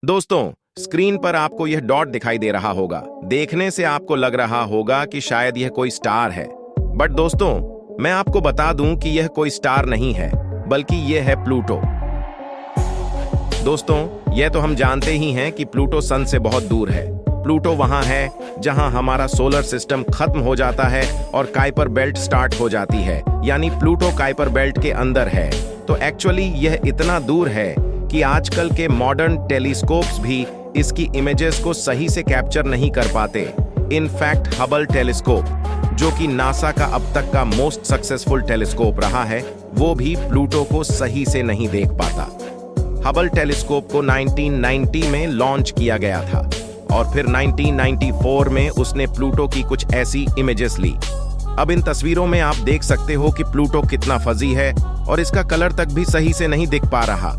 दोस्तों, स्क्रीन पर आपको यह डॉट दिखाई दे रहा होगा। देखने से आपको लग रहा होगा कि शायद यह कोई स्टार है, बट दोस्तों, मैं आपको बता दूं कि यह कोई स्टार नहीं है, बल्कि यह है प्लूटो। दोस्तों, यह तो हम जानते ही हैं कि प्लूटो सन से बहुत दूर है। प्लूटो वहां है जहां हमारा सोलर सिस्टम खत्म हो जाता है और काइपर बेल्ट स्टार्ट हो जाती है, यानी प्लूटो काइपर बेल्ट के अंदर है। तो एक्चुअली यह इतना दूर है कि आजकल के मॉडर्न टेलीस्कोप्स भी इसकी इमेजेस को सही से कैप्चर नहीं कर पाते। इनफैक्ट हबल टेलीस्कोप, जो कि नासा का अब तक का मोस्ट सक्सेसफुल टेलीस्कोप रहा है, वो भी प्लूटो को सही से नहीं देख पाता। हबल टेलीस्कोप को 1990 में लॉन्च किया गया था और फिर 1994 में उसने प्लूटो की कुछ ऐसी इमेजेस ली। अब इन तस्वीरों में आप देख सकते हो कि प्लूटो कितना फजी है और इसका कलर तक भी सही से नहीं दिख पा रहा।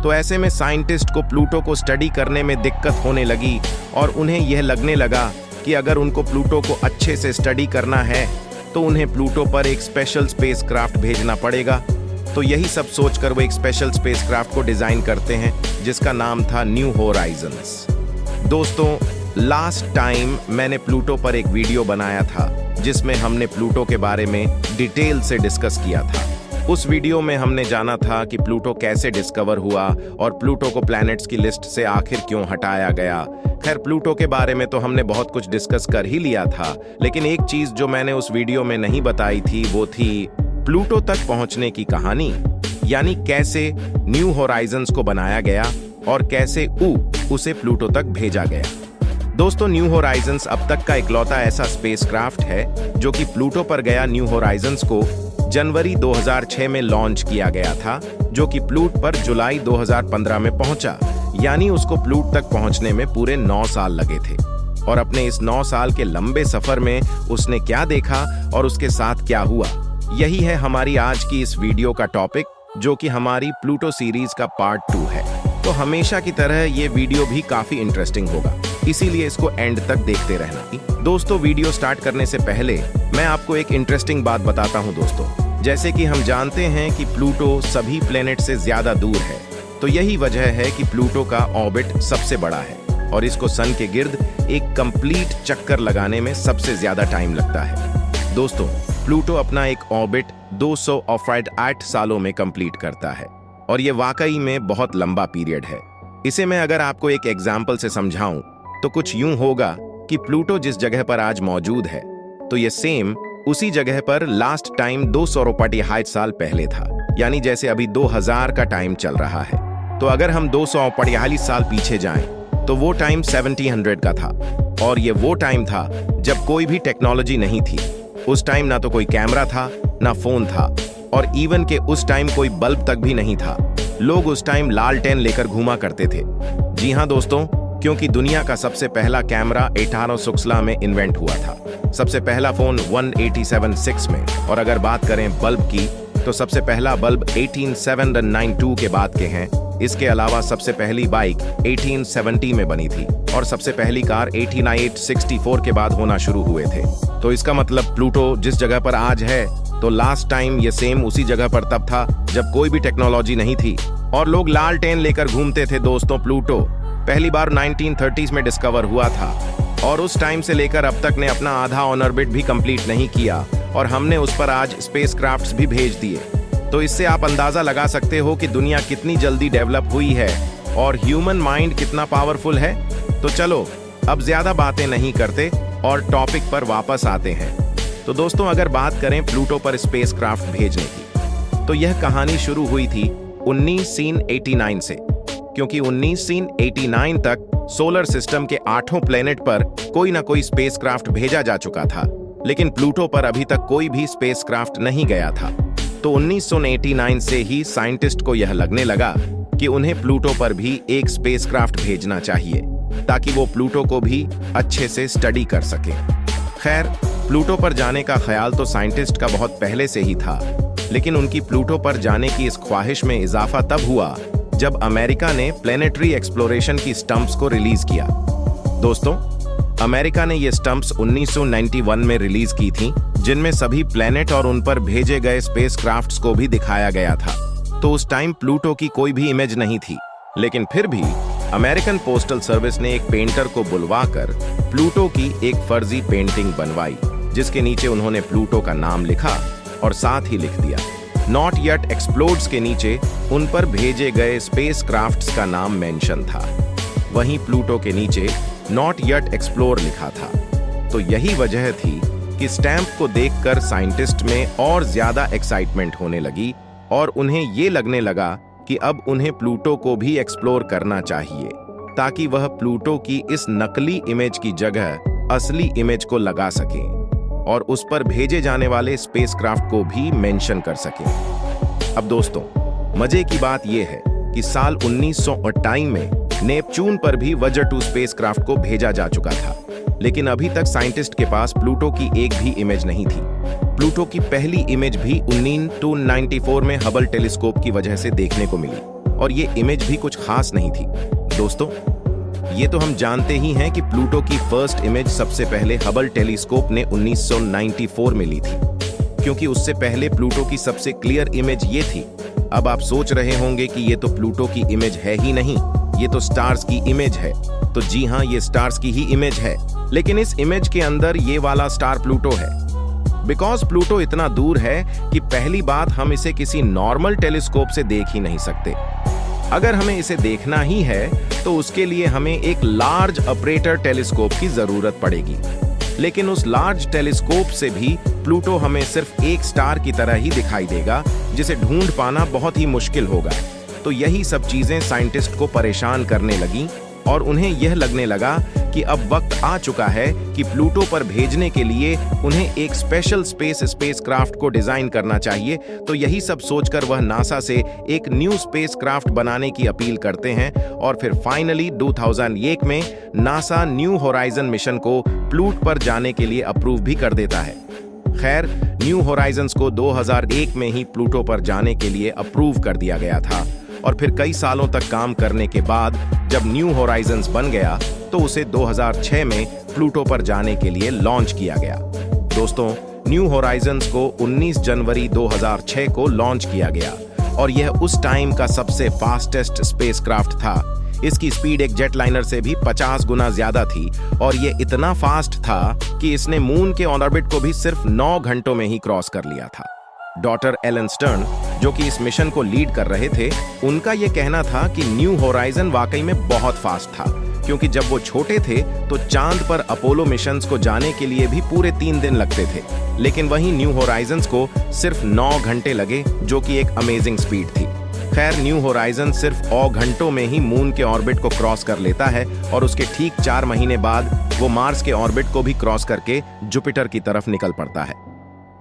तो ऐसे में साइंटिस्ट को प्लूटो को स्टडी करने में दिक्कत होने लगी और उन्हें यह लगने लगा कि अगर उनको प्लूटो को अच्छे से स्टडी करना है तो उन्हें प्लूटो पर एक स्पेशल स्पेसक्राफ्ट भेजना पड़ेगा। तो यही सब सोचकर वो एक स्पेशल स्पेसक्राफ्ट को डिजाइन करते हैं जिसका नाम था न्यू होराइजन्स। दोस्तों, लास्ट टाइम मैंने प्लूटो पर एक वीडियो बनाया था जिसमें हमने प्लूटो के बारे में डिटेल से डिस्कस किया था। उस वीडियो में हमने जाना था कि प्लूटो कैसे डिस्कवर हुआ और प्लूटो को प्लैनेट्स की लिस्ट से आखिर क्यों हटाया गया। खैर, प्लूटो के बारे में तो हमने बहुत कुछ डिस्कस कर ही लिया था, लेकिन एक चीज जो मैंने उस वीडियो में नहीं बताई थी वो थी प्लूटो तक पहुंचने की कहानी, यानी कैसे न्यू होराइजन्स को बनाया गया और कैसे उसे प्लूटो तक भेजा गया। दोस्तों, न्यू होराइजन्स अब तक का इकलौता ऐसा स्पेसक्राफ्ट है जो कि प्लूटो पर गया। न्यू होराइजन्स को जनवरी 2006 में लॉन्च किया गया था, जो कि प्लूट पर जुलाई 2015 में पहुंचा, यानी उसको प्लूट तक पहुंचने में पूरे 9 साल लगे थे। और अपने इस 9 साल के लंबे सफर में उसने क्या देखा और उसके साथ क्या हुआ, यही है हमारी आज की इस वीडियो का टॉपिक, जो कि हमारी प्लूटो सीरीज का पार्ट 2 है। तो हमेशा की तरह ये वीडियो भी काफी इंटरेस्टिंग होगा, इसीलिए इसको एंड तक देखते रहना। दोस्तों, वीडियो स्टार्ट करने से पहले मैं आपको एक इंटरेस्टिंग बात बताता हूं। दोस्तों, जैसे कि हम जानते हैं कि प्लूटो सभी प्लेनेट से ज्यादा दूर है, तो यही वजह है कि प्लूटो का ऑर्बिट सबसे बड़ा है और इसको सन के गिर्द एक कंप्लीट चक्कर लगाने में सबसे ज्यादा टाइम लगता है। दोस्तों, प्लूटो अपना एक ऑर्बिट 208 सालों में कंप्लीट करता है और ये वाकई में बहुत लंबा पीरियड है। इसे मैं अगर आपको एक एग्जाम्पल से समझाऊं तो कुछ यूं होगा कि प्लूटो जिस जगह पर आज मौजूद है, तो ये सेम उसी जगह पर लास्ट टाइम 200 साल पहले था, यानी जैसे अभी 2000 का टाइम चल रहा है। तो अगर हम 200 साल पीछे जाएं तो वो टाइम 1700 का था और ये वो टाइम था जब कोई भी टेक्नोलॉजी नहीं थी। उस टाइम ना तो कोई कैमरा था, ना फोन था, और इवन के उस टाइम कोई बल्ब तक भी नहीं था। लोग उस टाइम लालटेन लेकर घूमा करते थे। जी हाँ दोस्तों, क्योंकि दुनिया का सबसे पहला कैमरा 1816 में इन्वेंट हुआ था, सबसे पहला फोन 1876 में, और अगर बात करें बल्ब की तो सबसे पहला बल्ब 1892 के बाद के हैं। इसके अलावा सबसे पहली बाइक 1870 में बनी थी और सबसे पहली कार 1864 के बाद होना शुरू हुए थे। तो इसका मतलब प्लूटो जिस जगह पर आज है, तो लास्ट टाइम ये सेम उसी जगह पर तब था जब कोई भी टेक्नोलॉजी नहीं थी और लोग लालटेन लेकर घूमते थे। दोस्तों, प्लूटो पहली बार 1930s में डिस्कवर हुआ था और उस टाइम से लेकर अब तक ने अपना आधा ऑर्बिट भी कंप्लीट नहीं किया और हमने उस पर आज स्पेसक्राफ्ट्स भी भेज दिए। तो इससे आप अंदाजा लगा सकते हो कि दुनिया कितनी जल्दी डेवलप हुई है और ह्यूमन माइंड कितना पावरफुल है। तो चलो अब ज्यादा बातें नहीं करते और टॉपिक पर वापस आते हैं। तो दोस्तों, अगर बात करें प्लूटो पर स्पेसक्राफ्ट भेजने की, तो यह कहानी शुरू हुई थी 1989 से, क्योंकि 1989 तक सोलर सिस्टम के 8 प्लेनेट पर कोई ना कोई स्पेसक्राफ्ट भेजा जा चुका था, लेकिन प्लूटो पर अभी तक कोई भी स्पेसक्राफ्ट नहीं गया था। तो 1989 से ही साइंटिस्ट को यह लगने लगा कि उन्हें प्लूटो पर भी एक स्पेसक्राफ्ट भेजना चाहिए ताकि वो प्लूटो को भी अच्छे से स्टडी कर सके। खैर, प्लूटो पर जाने का ख्याल तो साइंटिस्ट का बहुत पहले से ही था, लेकिन उनकी प्लूटो पर जाने की इस ख्वाहिश में इजाफा तब हुआ जब अमेरिका ने प्लेनेटरी एक्सप्लोरेशन की स्टंप्स को रिलीज किया। दोस्तों, अमेरिका ने ये स्टंप्स 1991 में रिलीज की थी, जिनमें सभी प्लेनेट और उन पर भेजे गए स्पेसक्राफ्ट्स को भी दिखाया गया था। तो उस टाइम प्लूटो की कोई भी इमेज नहीं थी, लेकिन फिर भी अमेरिकन पोस्टल सर्विस ने एक पेंटर को बुलवाकर प्लूटो की एक फर्जी पेंटिंग बनवाई, जिसके नीचे उन्होंने प्लूटो का नाम लिखा और साथ ही लिख दिया नॉट येट एक्सप्लोड्स के नीचे उन पर भेजे गए स्पेस क्राफ्ट्स का नाम मेंशन था। वहीं प्लूटो के नीचे नॉट येट एक्सप्लोर लिखा था। तो यही वजह थी कि स्टैंप को देखकर साइंटिस्ट में और ज्यादा एक्साइटमेंट होने लगी और उन्हें ये लगने लगा कि अब उन्हें प्लूटो को भी एक्सप्लोर करना चाहिए, ताकि वह प्लूटो की इस नकली इमेज की जगह असली इमेज को लगा सकें और उस पर भेजे जाने वाले स्पेसक्राफ्ट को भी मेंशन कर सकें। अब दोस्तों, मजे की बात यह है कि साल 1928 में नेपच्यून पर भी वॉयेजर 2 स्पेसक्राफ्ट को भेजा जा चुका था, लेकिन अभी तक साइंटिस्ट के पास प्लूटो की एक भी इमेज नहीं थी। प्लूटो की पहली इमेज भी 1994 में हबल टेलीस्कोप की वजह से देखने को मिली और ये इमेज भी कुछ खास नहीं थी। दोस्तों, ये तो हम जानते ही हैं कि प्लूटो की फर्स्ट इमेज सबसे पहले हबल टेलीस्कोप ने 1994 में ली थी, क्योंकि उससे पहले प्लूटो की सबसे क्लियर इमेज ये थी। अब आप सोच रहे होंगे कि ये तो प्लूटो की इमेज है ही नहीं, ये तो स्टार्स की इमेज है। तो जी हाँ, ये स्टार्स की ही इमेज है, लेकिन इस इमेज के अंदर ये वाला स्टार प्लूटो है। बिकॉज प्लूटो इतना दूर है कि पहली बात हम इसे किसी नॉर्मल टेलीस्कोप से देख ही नहीं सकते। अगर हमें इसे देखना ही है तो उसके लिए हमें एक लार्ज ऑपरेटर टेलीस्कोप की जरूरत पड़ेगी, लेकिन उस लार्ज टेलीस्कोप से भी प्लूटो हमें सिर्फ एक स्टार की तरह ही दिखाई देगा, जिसे ढूंढ पाना बहुत ही मुश्किल होगा। तो यही सब चीजें साइंटिस्ट को परेशान करने लगी और उन्हें यह लगने लगा कि अब वक्त आ चुका है कि प्लूटो पर भेजने के लिए उन्हें एक स्पेशल स्पेसक्राफ्ट को डिजाइन करना चाहिए। तो यही सब सोचकर वह नासा से एक न्यू स्पेसक्राफ्ट बनाने की अपील करते हैं और फिर फाइनली 2001 में नासा न्यू होराइजन मिशन को प्लूटो पर जाने के लिए अप्रूव भी कर देता है। खैर, न्यू होराइजन्स को 2001 में ही प्लूटो पर जाने के लिए अप्रूव कर दिया गया था और फिर कई सालों तक काम करने के बाद जब न्यू होराइजन्स बन गया तो उसे 2006 में प्लूटो पर जाने के लिए लॉन्च किया गया। दोस्तों, न्यू होराइजन्स को 19 जनवरी 2006 को लॉन्च किया गया और यह उस टाइम का सबसे फास्टेस्ट स्पेसक्राफ्ट था। इसकी स्पीड एक जेटलाइनर से भी 50 गुना ज्यादा थी और यह इतना फास्ट था कि इसने मून के ऑर्बिट को भी सिर्फ 9 घंटों में ही क्रॉस कर लिया था। डॉक्टर एलन स्टर्न, जो कि इस मिशन को लीड कर रहे थे, उनका यह कहना था कि न्यू होराइजन वाकई में बहुत फास्ट था, क्योंकि जब वो छोटे थे तो चांद पर अपोलो मिशंस को जाने के लिए भी पूरे 3 दिन लगते थे, लेकिन वहीं न्यू होराइजन्स को सिर्फ 9 घंटे लगे, जो कि एक अमेजिंग स्पीड थी। खैर, न्यू होराइजन सिर्फ 9 घंटों में ही मून के ऑर्बिट को क्रॉस कर लेता है और उसके ठीक 4 महीने बाद वो मार्स के ऑर्बिट को भी क्रॉस करके जुपिटर की तरफ निकल पड़ता है।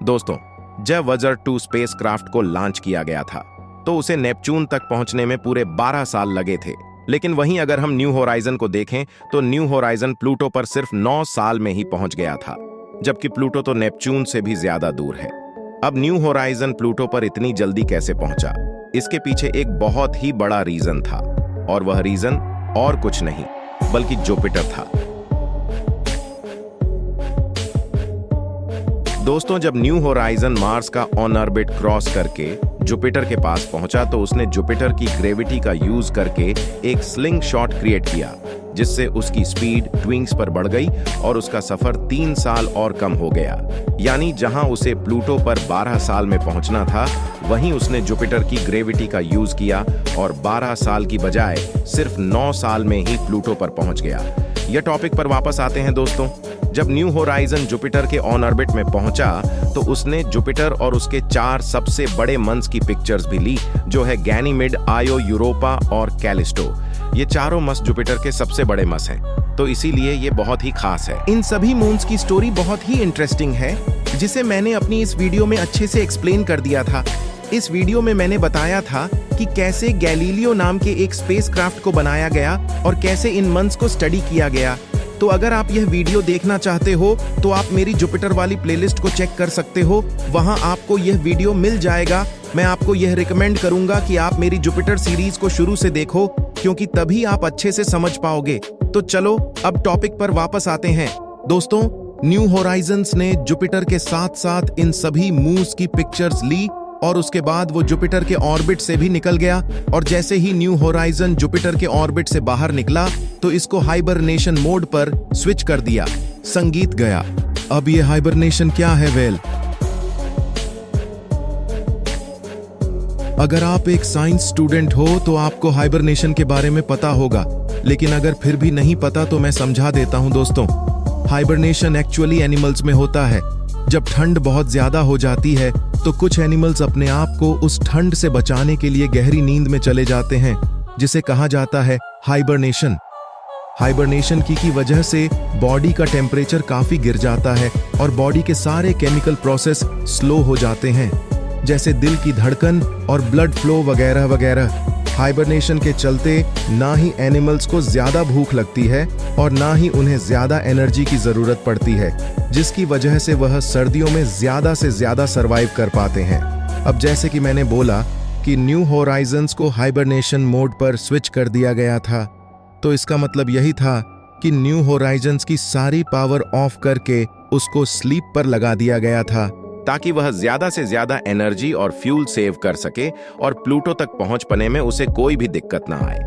दोस्तों, जब वॉयेजर 2 स्पेसक्राफ्ट को लॉन्च किया गया था तो उसे नेपच्यून तक पहुंचने में पूरे 12 साल लगे थे, लेकिन वहीं अगर हम न्यू होराइजन को देखें तो न्यू होराइजन प्लूटो पर सिर्फ 9 साल में ही पहुंच गया था, जबकि प्लूटो तो नेपच्यून से भी ज्यादा दूर है। अब न्यू होराइजन प्लूटो पर इतनी जल्दी कैसे पहुंचा? इसके पीछे एक बहुत ही बड़ा रीजन था और वह रीजन और कुछ नहीं बल्कि जुपिटर था। दोस्तों, जब न्यू होराइजन मार्स का ऑन ऑर्बिट क्रॉस करके जुपिटर के पास पहुंचा तो उसने जुपिटर की ग्रेविटी का यूज करके एक स्लिंग शॉट क्रिएट किया, जिससे उसकी स्पीड ट्विंग्स पर बढ़ गई और उसका सफर 3 साल और कम हो गया। यानी जहां उसे प्लूटो पर 12 साल में पहुंचना था, वहीं उसने जुपिटर की ग्रेविटी का यूज किया और 12 साल की बजाय सिर्फ 9 साल में ही प्लूटो पर पहुंच गया। यह टॉपिक पर वापस आते हैं दोस्तों। जब न्यू होराइजन जुपिटर के ऑन ऑर्बिट में पहुंचा तो उसने जुपिटर और उसके 4 सबसे बड़े मंस की पिक्चर्स भी ली, जो है गैनीमेड, आयो, यूरोपा और कैलिस्टो। ये चारों मस जुपिटर के सबसे बड़े मस हैं, तो इसीलिए ये बहुत ही खास है। इन सभी मून्स की स्टोरी बहुत ही इंटरेस्टिंग है, जिसे मैंने अपनी इस वीडियो में अच्छे से एक्सप्लेन कर दिया था। इस वीडियो में मैंने बताया था कि कैसे गैलीलियो नाम के एक स्पेसक्राफ्ट को बनाया गया और कैसे इन मंस को स्टडी किया गया। तो अगर आप यह वीडियो देखना चाहते हो तो आप मेरी जुपिटर वाली प्लेलिस्ट को चेक कर सकते हो, वहां आपको यह वीडियो मिल जाएगा। मैं आपको यह रिकमेंड करूंगा कि आप मेरी जुपिटर सीरीज को शुरू से देखो, क्योंकि तभी आप अच्छे से समझ पाओगे। तो चलो अब टॉपिक पर वापस आते हैं। दोस्तों, न्यू होराइजन्स ने जुपिटर के साथ साथ इन सभी मून्स की पिक्चर्स ली और उसके बाद वो जुपिटर के ऑर्बिट से भी निकल गया। और जैसे ही न्यू होराइजन जुपिटर के ऑर्बिट से बाहर निकला तो इसको हाइबरनेशन मोड पर स्विच कर दिया। संगीत गया। अब ये हाइबरनेशन क्या है वेल? अगर आप एक साइंस स्टूडेंट हो तो आपको हाइबरनेशन के बारे में पता होगा, लेकिन अगर फिर भी नहीं पता तो मैं समझा देता हूं दोस्तों। हाइबरनेशन एक्चुअली एनिमल्स में होता है। जब ठंड बहुत ज्यादा हो जाती है तो कुछ एनिमल्स अपने आप को उस ठंड से बचाने के लिए गहरी नींद में चले जाते हैं, जिसे कहा जाता है हाइबरनेशन। हाइबरनेशन की वजह से बॉडी का टेम्परेचर काफी गिर जाता है और बॉडी के सारे केमिकल प्रोसेस स्लो हो जाते हैं, जैसे दिल की धड़कन और ब्लड फ्लो वगैरह वगैरह। हाइबरनेशन के चलते ना ही एनिमल्स को ज्यादा भूख लगती है और ना ही उन्हें ज्यादा एनर्जी की जरूरत पड़ती है, जिसकी वजह से वह सर्दियों में ज्यादा से ज्यादा सरवाइव कर पाते हैं। अब जैसे कि मैंने बोला कि न्यू होराइजन्स को हाइबरनेशन मोड पर स्विच कर दिया गया था, तो इसका मतलब यही था कि न्यू होराइजन्स की सारी पावर ऑफ करके उसको स्लीप पर लगा दिया गया था, ताकि वह ज्यादा से ज्यादा एनर्जी और फ्यूल सेव कर सके और प्लूटो तक पहुंच पाने में उसे कोई भी दिक्कत ना आए।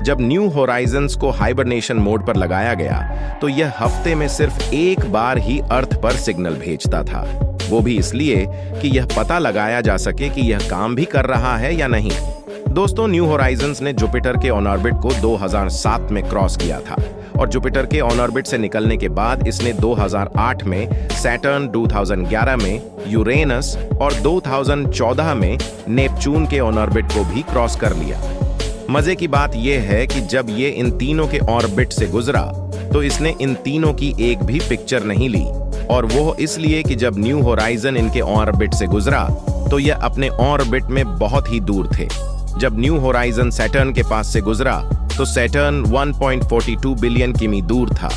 जब न्यू होराइजन्स को हाइबरनेशन मोड पर लगाया गया तो यह हफ्ते में सिर्फ एक बार ही अर्थ पर सिग्नल भेजता था, वो भी इसलिए कि यह पता लगाया जा सके कि यह काम भी कर रहा है या नहीं। दोस्तों, न्यू होराइजन्स ने जुपिटर के ऑन ऑर्बिट को 2007 में क्रॉस किया था और जुपिटर के ऑन ऑर्बिट से निकलने के बाद इसने 2008 में सैटर्न, 2011 में यूरेनस और 2014 में नेपच्यून के ऑन ऑर्बिट को भी क्रॉस कर लिया। मजे की बात यह है कि जब ये इन तीनों के ऑर्बिट से गुजरा तो इसने इन तीनों की एक भी पिक्चर नहीं ली, और वो इसलिए कि जब न्यू होराइजन इनके ऑर्बिट से गुजरा तो यह अपने ऑर्बिट में बहुत ही दूर थे। जब न्यू होराइजन सैटर्न के पास से गुजरा तो सैटर्न 1.42 बिलियन किमी दूर था।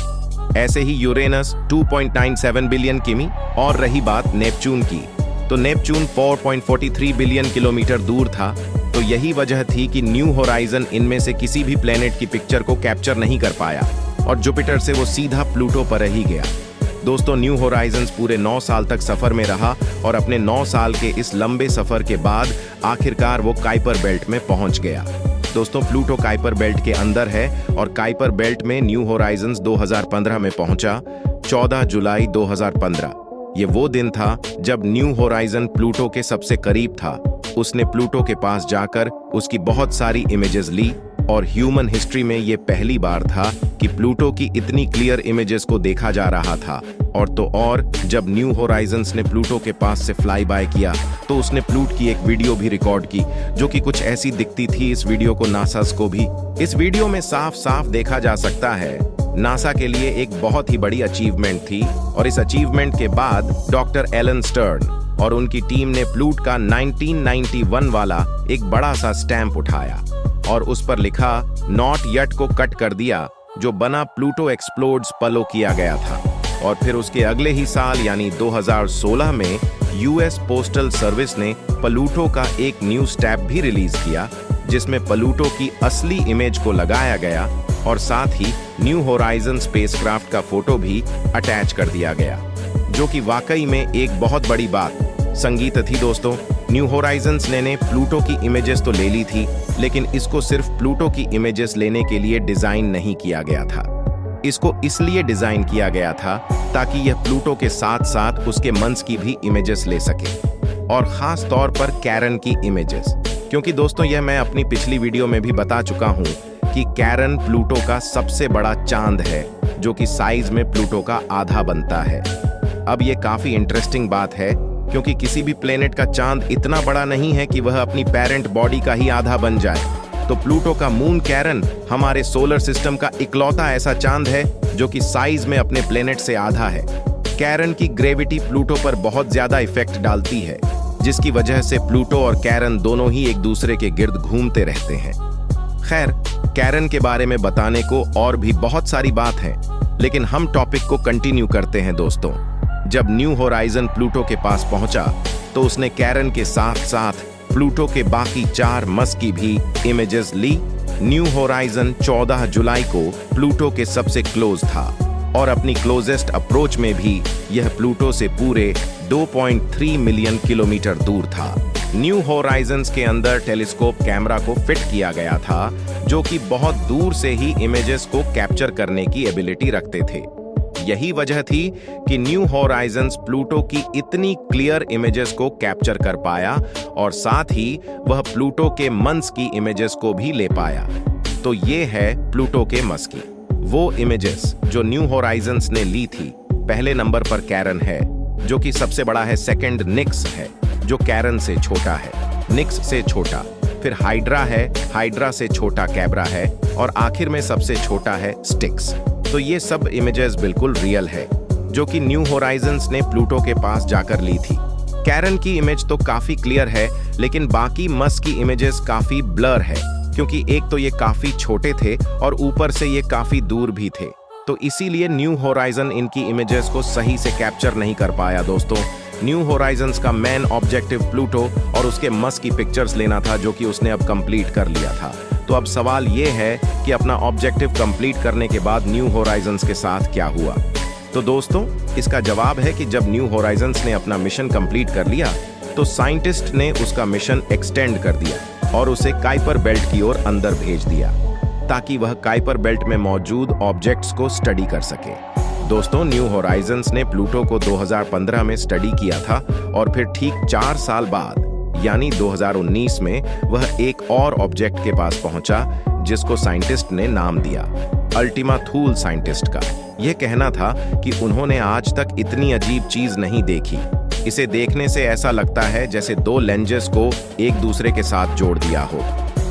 ऐसे ही यूरेनस 2.97 बिलियन किमी, और रही बात नेपच्यून की तो नेपच्यून 4.43 बिलियन किलोमीटर दूर था। तो यही वजह थी कि न्यू होराइजन इनमें से किसी भी प्लेनेट की पिक्चर को कैप्चर नहीं कर पाया और जुपिटर से वो सीधा प्लूटो पर ही गया। दोस्तों, न्यू होराइजन्स पूरे 9 साल तक सफर में रहा और अपने 9 साल के इस लंबे सफर के बाद आखिरकार वो काइपर बेल्ट में पहुंच गया। दोस्तों, प्लूटो काइपर बेल्ट के अंदर है और काइपर बेल्ट में न्यू होराइजन्स 2015 में पहुंचा, 14 जुलाई 2015। ये वो दिन था जब न्यू होराइजन प्लूटो के सबसे करीब था। उसने प्लूटो के पास जाकर उसकी बहुत सारी इमेजेस ली और ह्यूमन हिस्ट्री में ये पहली बार था कि प्लूटो की इतनी क्लियर इमेजेस को देखा जा रहा था। और तो और जब न्यू होराइजन्स ने प्लूटो के पास से फ्लाई बाय किया तो उसने प्लूट की एक वीडियो भी रिकॉर्ड की, जो कि कुछ ऐसी दिखती थी इस वीडियो को नासास को भी। इस वीडियो में साफ साफ देखा जा सकता है नासा के लिए एक बहुत ही बड़ी अचीवमेंट थी, और इस अचीवमेंट के बाद डॉक्टर एलन स्टर्न और उनकी टीम ने प्लूट का 1991 वाला एक बड़ा सा स्टैंप उठाया और उस पर लिखा नॉट येट को कट कर दिया, जो बना प्लूटो एक्सप्लोड्स पलो किया गया था। और फिर उसके अगले ही साल यानी 2016 में यूएस पोस्टल सर्विस ने प्लूटो का एक न्यू स्टैप भी रिलीज किया, जिसमें प्लूटो की असली इमेज को लगाया गया और साथ ही न्यू होराइजन स्पेसक्राफ्ट का फोटो भी अटैच कर दिया गया, जो कि वाकई में एक बहुत बड़ी बात संगीत थी। दोस्तों, न्यू होराइजन्स ने प्लूटो की इमेजेस तो ले ली थी, लेकिन इसको सिर्फ प्लूटो की इमेजेस लेने के लिए डिजाइन नहीं किया गया था। इसको इसलिए डिजाइन किया गया था ताकि यह प्लूटो के साथ साथ उसके मंस की भी इमेजेस ले सके, और खास तौर पर कैरन की इमेजेस, क्योंकि दोस्तों यह मैं अपनी पिछली वीडियो में भी बता चुका हूं कि कैरन प्लूटो का सबसे बड़ा चांद है, जो कि साइज में प्लूटो का आधा बनता है। अब यह काफी इंटरेस्टिंग बात है, क्योंकि किसी भी प्लेनेट का चांद इतना बड़ा नहीं है कि वह अपनी पेरेंट बॉडी का ही आधा बन जाए। तो प्लूटो का मून कैरन हमारे सोलर सिस्टम का इकलौता ऐसा चांद है जो कि साइज में अपने प्लेनेट से आधा है। कैरन की ग्रेविटी प्लूटो पर बहुत ज्यादा इफेक्ट डालती है, जिसकी वजह से प्लूटो और कैरन दोनों ही एक दूसरे के गिर्द घूमते रहते हैं। खैर, कैरन के बारे में बताने को और भी बहुत सारी बात है, लेकिन हम टॉपिक को कंटिन्यू करते हैं। दोस्तों, जब न्यू होराइजन प्लूटो के पास पहुंचा तो उसने कैरन के साथ साथ प्लूटो के बाकी 4 मस की भी इमेजेस ली। न्यू होराइजन 14 जुलाई को प्लूटो के सबसे क्लोज था और अपनी क्लोजेस्ट अप्रोच में भी यह प्लूटो से पूरे 2.3 मिलियन किलोमीटर दूर था। न्यू होराइजन्स के अंदर टेलीस्कोप कैमरा को फिट किया गया था, जो कि बहुत दूर से ही इमेजेस को कैप्चर करने की एबिलिटी रखते थे। यही वजह थी कि न्यू होराइजन्स प्लूटो की इतनी क्लियर इमेजेस को कैप्चर कर पाया और साथ ही वह प्लूटो के मंस की इमेजेस को भी ले पाया। तो ये है प्लूटो के मस की वो इमेजेस जो न्यू होराइजन्स ने ली थी। पहले नंबर पर कैरन है, जो कि सबसे बड़ा है। सेकंड निक्स है, जो कैरन से छोटा है, निक्स से छोटा। फिर हाइड्रा है, हाइड्रा से छोटा कैब्रा है, और आखिर में सबसे छोटा है स्टिक्स। तो ये सब इमेजेस बिल्कुल रियल है, जो कि न्यू होराइजन्स ने प्लूटो के पास जाकर ली थी। कैरन की इमेज तो काफी क्लियर है, लेकिन बाकी मस की इमेजेस काफी ब्लर है, क्योंकि एक तो ये काफी छोटे थे और ऊपर से ये काफी दूर भी थे। तो इसीलिए न्यू होराइजन इनकी इमेजेस को सही से कैप्चर नहीं कर पाया। दोस्तों, न्यू होराइजन्स का मेन ऑब्जेक्टिव प्लूटो और उसके मस की पिक्चर्स लेना था, जो कि उसने अब कंप्लीट कर लिया था। तो अब सवाल ये है कि अपना ऑब्जेक्टिव कंप्लीट करने के बाद न्यू होराइजन्स के साथ क्या हुआ। तो दोस्तों, इसका जवाब है कि जब न्यू होराइजन्स ने अपना मिशन कंप्लीट कर लिया, तो साइंटिस्ट ने उसका मिशन एक्सटेंड कर दिया और उसे काइपर बेल्ट की ओर अंदर भेज दिया, ताकि वह काइपर बेल्ट में मौजूद ऑब्जेक्ट्स को स्टडी कर सके। दोस्तों, न्यू होराइजन्स ने प्लूटो को 2015 में स्टडी किया था और फिर ठीक 4 साल बाद यानी 2019 में वह एक और ऑब्जेक्ट के पास पहुंचा, जिसको साइंटिस्ट ने नाम दिया अल्टीमा थूल। साइंटिस्ट का यह कहना था कि उन्होंने आज तक इतनी अजीब चीज नहीं देखी। इसे देखने से ऐसा लगता है जैसे 2 लेंजेस को एक दूसरे के साथ जोड़ दिया हो।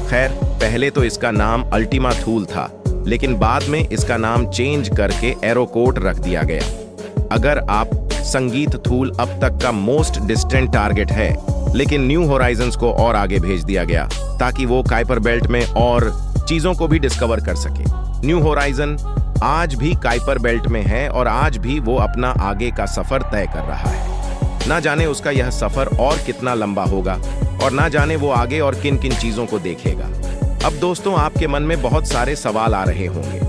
खैर, पहले तो इसका नाम अल्टीमा थूल था, लेकिन बाद में इसका नाम चेंज करके एरोकोट रख दिया गया। अगर आप संगीत थूल अब तक का मोस्ट डिस्टेंट टारगेट है, लेकिन न्यू होराइजन्स को और आगे भेज दिया गया, ताकि वो काइपर बेल्ट में और चीजों को भी डिस्कवर कर सके। न्यू होराइजन आज भी काइपर बेल्ट में है और आज भी वो अपना आगे का सफर तय कर रहा है। ना जाने उसका यह सफर और कितना लंबा होगा, और ना जाने वो आगे और किन किन चीजों को देखेगा। अब दोस्तों, आपके मन में बहुत सारे सवाल आ रहे होंगे,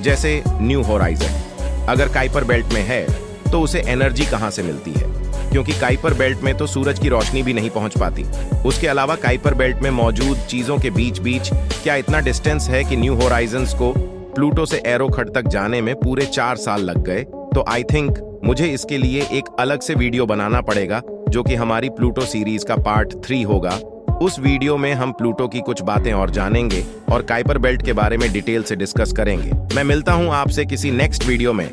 जैसे न्यू होराइजन अगर काइपर बेल्ट में है तो उसे एनर्जी कहां से मिलती है, क्योंकि काइपर बेल्ट में तो सूरज की रोशनी भी नहीं पहुंच पाती। उसके अलावा काइपर बेल्ट में मौजूद चीजों के बीच बीच क्या इतना डिस्टेंस है कि न्यू होराइजन्स को प्लूटो से एरोखट तक जाने में पूरे 4 साल लग गए। तो आई थिंक मुझे इसके लिए एक अलग से वीडियो बनाना पड़ेगा, जो कि हमारी प्लूटो सीरीज का पार्ट 3 होगा। उस वीडियो में हम प्लूटो की कुछ बातें और जानेंगे और काइपर बेल्ट के बारे में डिटेल से डिस्कस करेंगे। मैं मिलता हूं आपसे किसी नेक्स्ट वीडियो में।